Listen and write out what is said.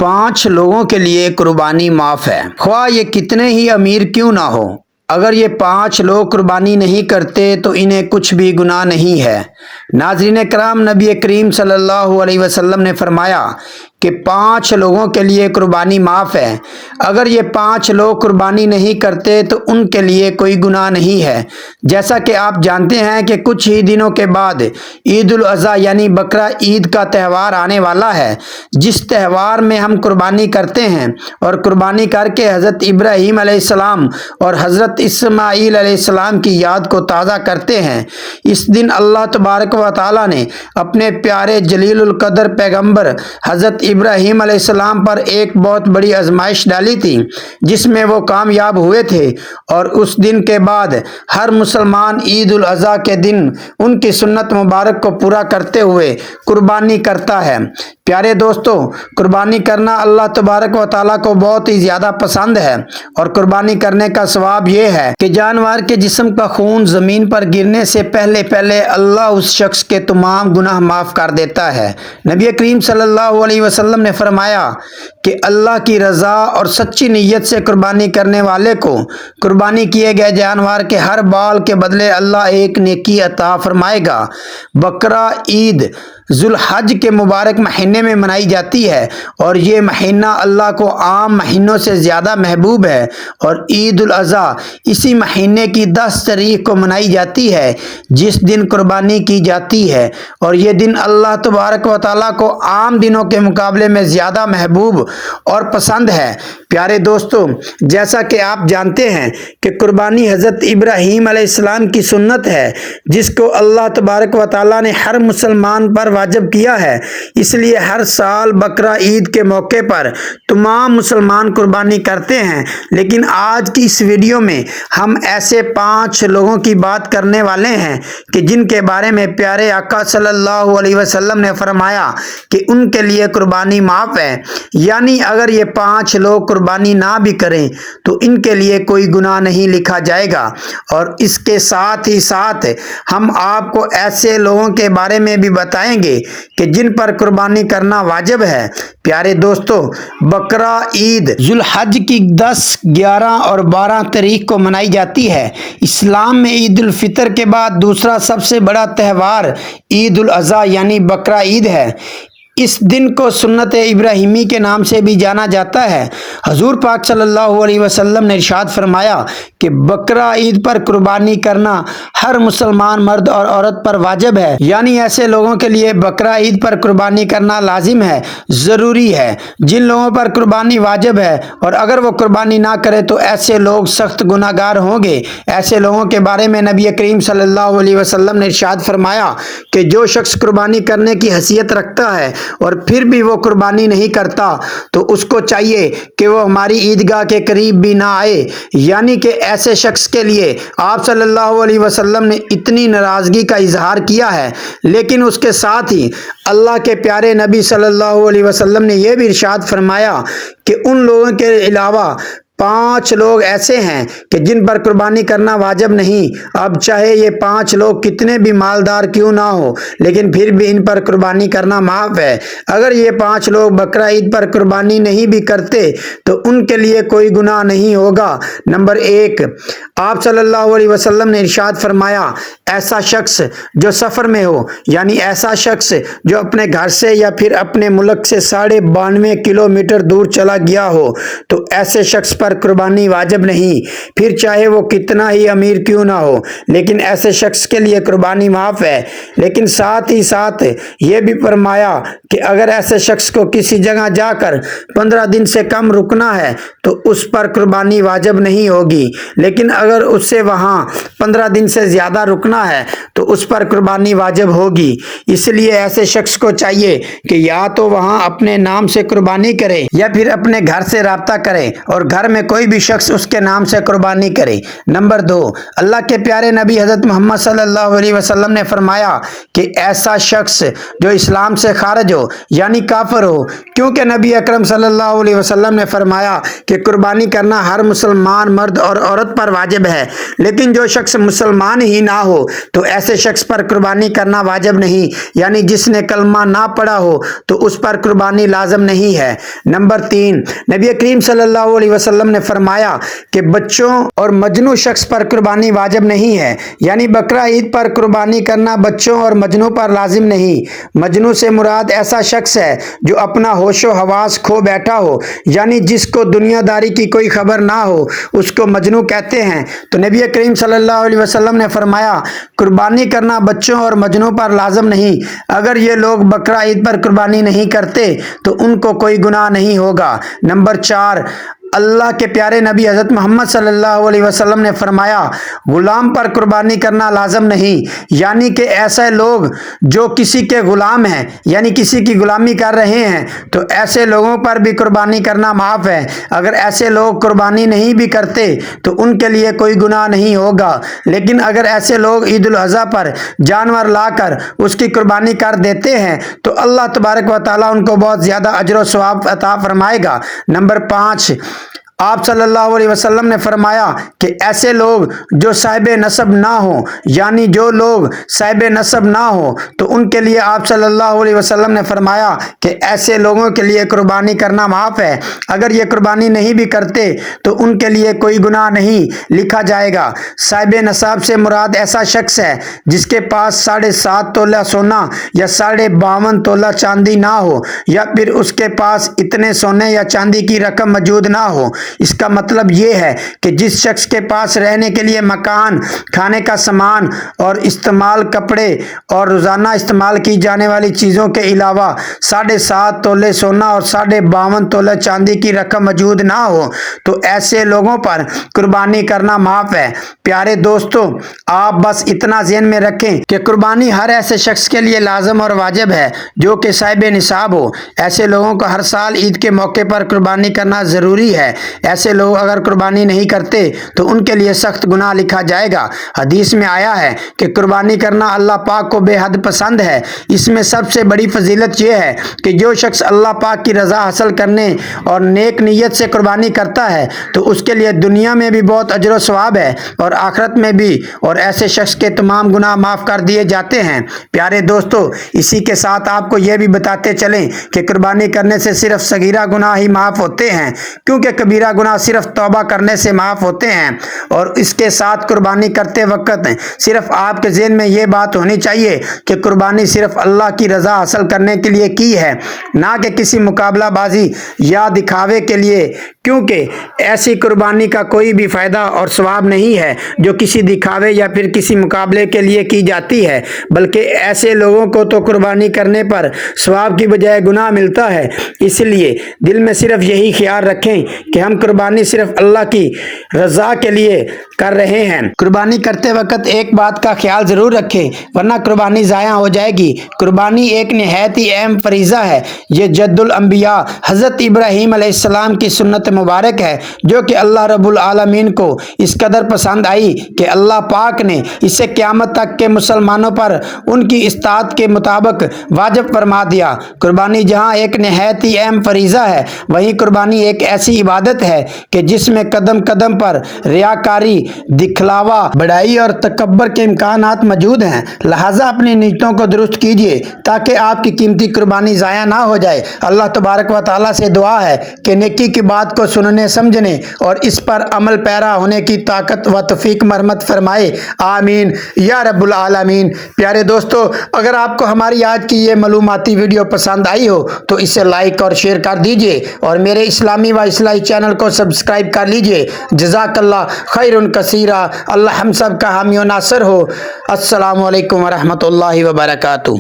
5 لوگوں کے لیے قربانی معاف ہے، خواہ یہ کتنے ہی امیر کیوں نہ ہو۔ اگر یہ 5 لوگ قربانی نہیں کرتے تو انہیں کچھ بھی گناہ نہیں ہے۔ ناظرین کرام، نبی کریم صلی اللہ علیہ وسلم نے فرمایا کہ 5 لوگوں کے لیے قربانی معاف ہے۔ اگر یہ 5 لوگ قربانی نہیں کرتے تو ان کے لیے کوئی گناہ نہیں ہے۔ جیسا کہ آپ جانتے ہیں کہ کچھ ہی دنوں کے بعد عید الاضحیٰ یعنی بقرہ عید کا تہوار آنے والا ہے، جس تہوار میں ہم قربانی کرتے ہیں اور قربانی کر کے حضرت ابراہیم علیہ السلام اور حضرت اسماعیل علیہ السلام کی یاد کو تازہ کرتے ہیں۔ اس دن اللہ تبارک و تعالی نے اپنے پیارے جلیل القدر پیغمبر حضرت ابراہیم علیہ السلام پر ایک بہت بڑی آزمائش ڈالی تھی، جس میں وہ کامیاب ہوئے تھے، اور اس دن کے بعد ہر مسلمان عید الاضحیٰ کے دن ان کی سنت مبارک کو پورا کرتے ہوئے قربانی کرتا ہے۔ پیارے دوستو، قربانی کرنا اللہ تبارک و تعالیٰ کو بہت ہی زیادہ پسند ہے، اور قربانی کرنے کا ثواب یہ ہے کہ جانور کے جسم کا خون زمین پر گرنے سے پہلے اللہ اس شخص کے تمام گناہ معاف کر دیتا ہے۔ نبی کریم صلی اللہ علیہ وسلم نے فرمایا کہ اللہ کی رضا اور سچی نیت سے قربانی کرنے والے کو قربانی کیے گئے جانور کے ہر بال کے بدلے اللہ ایک نیکی عطا فرمائے گا۔ بقرہ عید ذوالحج کے مبارک مہینے میں منائی جاتی ہے، اور یہ مہینہ اللہ کو عام مہینوں سے زیادہ محبوب ہے، اور عید الاضحیٰ اسی مہینے کی 10 تاریخ کو منائی جاتی ہے، جس دن قربانی کی جاتی ہے، اور یہ دن اللہ تبارک و تعالیٰ کو عام دنوں کے مقابلے میں زیادہ محبوب اور پسند ہے۔ پیارے دوستو، جیسا کہ آپ جانتے ہیں کہ قربانی حضرت ابراہیم علیہ السلام کی سنت ہے، جس کو اللہ تبارک و تعالیٰ نے ہر مسلمان پر واجب کیا ہے، اس لیے ہر سال بقرہ عید کے موقع پر تمام مسلمان قربانی کرتے ہیں۔ لیکن آج کی اس ویڈیو میں ہم ایسے 5 لوگوں کی بات کرنے والے ہیں کہ جن کے بارے میں پیارے آقا صلی اللہ علیہ وسلم نے فرمایا کہ ان کے لیے قربانی معاف ہے، یعنی اگر یہ 5 لوگ قربانی نہ بھی کریں تو ان کے لیے کوئی گناہ نہیں لکھا جائے گا۔ اور اس کے ساتھ ہی ساتھ ہم آپ کو ایسے لوگوں کے بارے میں بھی بتائیں گے کہ جن پر قربانی کرنا واجب ہے۔ پیارے دوستو، بقرہ عید ذوالحج کی 10، 11 اور 12 تاریخ کو منائی جاتی ہے۔ اسلام میں عید الفطر کے بعد دوسرا سب سے بڑا تہوار عید الاضحیٰ یعنی بقرہ عید ہے۔ اس دن کو سنت ابراہیمی کے نام سے بھی جانا جاتا ہے۔ حضور پاک صلی اللہ علیہ وسلم نے ارشاد فرمایا کہ بقرہ عید پر قربانی کرنا ہر مسلمان مرد اور عورت پر واجب ہے، یعنی ایسے لوگوں کے لیے بقرہ عید پر قربانی کرنا لازم ہے، ضروری ہے، جن لوگوں پر قربانی واجب ہے، اور اگر وہ قربانی نہ کرے تو ایسے لوگ سخت گناہ گار ہوں گے۔ ایسے لوگوں کے بارے میں نبی کریم صلی اللہ علیہ وسلم نے ارشاد فرمایا کہ جو شخص قربانی کرنے کی حیثیت رکھتا ہے اور پھر بھی وہ قربانی نہیں کرتا تو اس کو چاہیے کہ وہ ہماری عیدگاہ کے قریب بھی نہ آئے، یعنی کہ ایسے شخص کے لیے آپ صلی اللہ علیہ وسلم نے اتنی ناراضگی کا اظہار کیا ہے، لیکن اس کے ساتھ ہی اللہ کے پیارے نبی صلی اللہ علیہ وسلم نے یہ بھی ارشاد فرمایا کہ ان لوگوں کے علاوہ 5 لوگ ایسے ہیں کہ جن پر قربانی کرنا واجب نہیں۔ اب چاہے یہ 5 لوگ کتنے بھی مالدار کیوں نہ ہو، لیکن پھر بھی ان پر قربانی کرنا معاف ہے۔ اگر یہ 5 لوگ بقرہ عید پر قربانی نہیں بھی کرتے تو ان کے لیے کوئی گناہ نہیں ہوگا۔ نمبر 1، آپ صلی اللہ علیہ وسلم نے ارشاد فرمایا، ایسا شخص جو سفر میں ہو، یعنی ایسا شخص جو اپنے گھر سے یا پھر اپنے ملک سے 92.5 کلومیٹر دور چلا گیا ہو، تو ایسے شخص پر قربانی واجب نہیں، پھر چاہے وہ کتنا ہی امیر کیوں نہ ہو، لیکن ایسے شخص کے لیے قربانی معاف ہے۔ لیکن ساتھ ہی ساتھ یہ بھی فرمایا کہ اگر ایسے شخص کو کسی جگہ جا کر 15 دن سے کم رکنا ہے تو اس پر قربانی واجب نہیں ہوگی، لیکن اگر اس سے وہاں 15 دن سے زیادہ رکنا ہے تو اس پر قربانی واجب ہوگی۔ اس لیے ایسے شخص کو چاہیے کہ یا تو وہاں اپنے نام سے قربانی کرے یا پھر اپنے گھر سے رابطہ کرے اور گھر میں کوئی بھی شخص اس کے نام سے قربانی کرے۔ نمبر 2، اللہ کے پیارے نبی حضرت محمد صلی اللہ علیہ وسلم نے فرمایا کہ ایسا شخص جو اسلام سے خارج ہو یعنی کافر ہو، کیونکہ نبی اکرم صلی اللہ علیہ وسلم نے فرمایا کہ قربانی کرنا ہر مسلمان مرد اور عورت پر واجب ہے، لیکن جو شخص مسلمان ہی نہ ہو تو ایسے شخص پر قربانی کرنا واجب نہیں، یعنی جس نے کلمہ نہ پڑھا ہو تو اس پر قربانی لازم نہیں ہے۔ نمبر 3، نبی کریم صلی اللہ علیہ وسلم نے فرمایا کہ بچوں اور مجنون شخص پر قربانی واجب نہیں ہے، یعنی بقرہ عید پر قربانی کرنا بچوں اور مجنون پر لازم نہیں۔ مجنون سے مراد ایسا شخص ہے جو اپنا ہوش و حواس کھو بیٹھا ہو، یعنی جس کو دنیا داری کی کوئی خبر نہ ہو، اس کو مجنون کہتے ہیں۔ تو نبی کریم صلی اللہ علیہ وسلم نے فرمایا قربانی کرنا بچوں اور مجنون پر لازم نہیں۔ اگر یہ لوگ بقرہ عید پر قربانی نہیں کرتے تو ان کو کوئی گناہ نہیں ہوگا۔ نمبر 4، اللہ کے پیارے نبی حضرت محمد صلی اللہ علیہ وسلم نے فرمایا غلام پر قربانی کرنا لازم نہیں، یعنی کہ ایسے لوگ جو کسی کے غلام ہیں یعنی کسی کی غلامی کر رہے ہیں تو ایسے لوگوں پر بھی قربانی کرنا معاف ہے۔ اگر ایسے لوگ قربانی نہیں بھی کرتے تو ان کے لیے کوئی گناہ نہیں ہوگا، لیکن اگر ایسے لوگ عید الاضحیٰ پر جانور لا کر اس کی قربانی کر دیتے ہیں تو اللہ تبارک و تعالیٰ ان کو بہت زیادہ اجر و ثواب عطا فرمائے گا۔ نمبر 5، آپ صلی اللہ علیہ وسلم نے فرمایا کہ ایسے لوگ جو صاحب نسب نہ ہوں، یعنی جو لوگ صاحب نسب نہ ہوں تو ان کے لیے آپ صلی اللہ علیہ وسلم نے فرمایا کہ ایسے لوگوں کے لیے قربانی کرنا معاف ہے۔ اگر یہ قربانی نہیں بھی کرتے تو ان کے لیے کوئی گناہ نہیں لکھا جائے گا۔ صاحب نصاب سے مراد ایسا شخص ہے جس کے پاس 7.5 تولہ سونا یا 52.5 تولہ چاندی نہ ہو، یا پھر اس کے پاس اتنے سونے یا چاندی کی رقم موجود نہ ہو۔ اس کا مطلب یہ ہے کہ جس شخص کے پاس رہنے کے لیے مکان، کھانے کا سامان اور استعمال کپڑے اور روزانہ استعمال کی جانے والی چیزوں کے علاوہ 7.5 تولے سونا اور 52.5 تولہ چاندی کی رقم موجود نہ ہو تو ایسے لوگوں پر قربانی کرنا معاف ہے۔ پیارے دوستو، آپ بس اتنا ذہن میں رکھیں کہ قربانی ہر ایسے شخص کے لیے لازم اور واجب ہے جو کہ صاحب نصاب ہو۔ ایسے لوگوں کو ہر سال عید کے موقع پر قربانی کرنا ضروری ہے۔ ایسے لوگ اگر قربانی نہیں کرتے تو ان کے لیے سخت گناہ لکھا جائے گا۔ حدیث میں آیا ہے کہ قربانی کرنا اللہ پاک کو بے حد پسند ہے۔ اس میں سب سے بڑی فضیلت یہ ہے کہ جو شخص اللہ پاک کی رضا حاصل کرنے اور نیک نیت سے قربانی کرتا ہے تو اس کے لیے دنیا میں بھی بہت اجر و ثواب ہے اور آخرت میں بھی، اور ایسے شخص کے تمام گناہ معاف کر دیے جاتے ہیں۔ پیارے دوستو، اسی کے ساتھ آپ کو یہ بھی بتاتے چلیں کہ قربانی کرنے سے صرف صغیرہ گناہ ہی معاف ہوتے ہیں، کیونکہ کبیرہ گناہ صرف توبہ کرنے سے معاف ہوتے ہیں۔ اور اس کے ساتھ قربانی کرتے وقت صرف آپ کے ذہن میں یہ بات ہونی چاہیے کہ قربانی صرف اللہ کی رضا حاصل کرنے کے لیے کی ہے، نہ کہ کسی مقابلہ بازی یا دکھاوے کے لیے، کیونکہ ایسی قربانی کا کوئی بھی فائدہ اور ثواب نہیں ہے جو کسی دکھاوے یا پھر کسی مقابلے کے لیے کی جاتی ہے، بلکہ ایسے لوگوں کو تو قربانی کرنے پر ثواب کی بجائے گناہ ملتا ہے۔ اس لیے دل میں صرف یہی خیال رکھیں کہ ہم قربانی صرف اللہ کی رضا کے لیے کر رہے ہیں۔ قربانی کرتے وقت ایک بات کا خیال ضرور رکھیں، ورنہ قربانی ضائع ہو جائے گی۔ قربانی ایک نہایت ہی اہم فریضہ ہے۔ یہ جد الانبیاء حضرت ابراہیم علیہ السلام کی سنت مبارک ہے جو کہ اللہ رب العالمین کو اس قدر پسند آئی کہ اللہ پاک نے اسے قیامت تک کے مسلمانوں پر ان کی استطاعت کے مطابق واجب فرما دیا۔ قربانی جہاں ایک نہایت ہی اہم فریضہ ہے، وہیں قربانی ایک ایسی عبادت ہے کہ جس میں قدم قدم پر ریاکاری، دکھلاوا، بڑائی اور تکبر کے امکانات موجود ہیں۔ لہٰذا اپنی نیتوں کو درست کیجیے تاکہ آپ کی قیمتی قربانی ضائع نہ ہو جائے۔ اللہ تبارک و تعالیٰ سے دعا ہے کہ نیکی کی بات کو سننے، سمجھنے اور اس پر عمل پیرا ہونے کی طاقت و توفیق مرحمت فرمائے، آمین یا رب العالمین۔ پیارے دوستو، اگر آپ کو ہماری آج کی یہ معلوماتی ویڈیو پسند آئی ہو تو اسے لائک اور شیئر کر دیجیے اور میرے اسلامی و اصلاحی چینل کو سبسکرائب کر لیجیے۔ جزاک اللہ خیر کثیرا۔ اللہ ہم سب کا حامی و ناصر ہو۔ السلام علیکم ورحمۃ اللہ وبرکاتہ۔